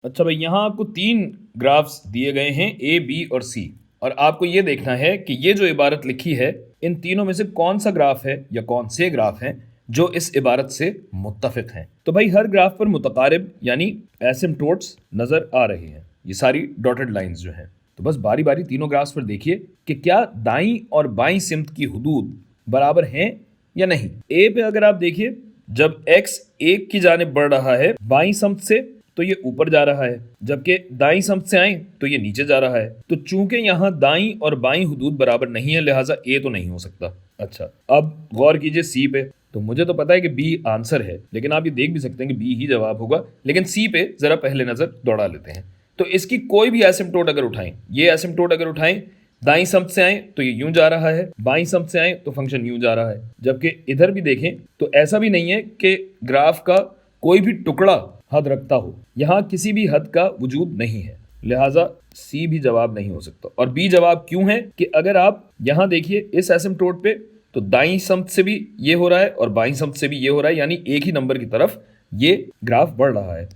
अच्छा भाई, यहाँ आपको तीन ग्राफ्स दिए गए हैं ए, बी और सी, और आपको ये देखना है कि ये जो इबारत लिखी है इन तीनों में से कौन सा ग्राफ है या कौन से ग्राफ हैं जो इस इबारत से मुत्तफिक हैं। तो भाई हर ग्राफ पर मुतकारिब यानी एसिम्प्टोट्स नजर आ रहे हैं, ये सारी डॉटेड लाइंस जो हैं। तो बस बारी बारी तीनों ग्राफ्स पर देखिए कि क्या दाईं और बाईं सिमत की हुदूद बराबर हैं या नहीं। ए पे अगर आप देखिए, जब x एक की जानिब बढ़ रहा है बाईं समत से तो ये ऊपर जा रहा है, जबकि दाईं समत से आए तो ये नीचे जा रहा है। तो चूंकि यहाँ दाईं और बाईं हुदूद बराबर नहीं है, लिहाजा ए तो नहीं हो सकता। अच्छा, अब गौर कीजिए सी पे। तो मुझे तो पता है कि बी आंसर है, लेकिन आप ये देख भी सकते हैं कि बी ही जवाब होगा, लेकिन सी पे जरा पहले नजर दौड़ा लेते हैं। तो इसकी कोई भी एसिम्प्टोट अगर उठाएं, ये एसिम्प्टोट अगर उठाएं, दाईं समत से आए तो ये यूं जा रहा है, बाईं समत से आए तो फंक्शन यूं जा रहा है। जबकि इधर भी देखें तो ऐसा भी नहीं है कि ग्राफ का कोई भी टुकड़ा हद रखता हो, यहां किसी भी हद का वजूद नहीं है, लिहाजा सी भी जवाब नहीं हो सकता। और बी जवाब क्यों है कि अगर आप यहां देखिए इस एसिम्प्टोट पे, तो दाईं समत से भी ये हो रहा है और बाईं समत से भी ये हो रहा है, यानी एक ही नंबर की तरफ ये ग्राफ बढ़ रहा है,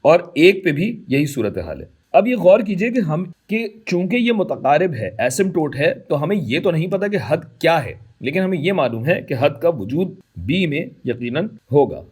और एक पे भी यही सूरत हाल है। अब ये गौर कीजिए कि हम कि चूंकि ये मुतकारिब है, एसिम्प्टोट है, तो हमें ये तो नहीं पता कि हद क्या है, लेकिन हमें ये मालूम है कि हद का वजूद बी में यकीनन होगा।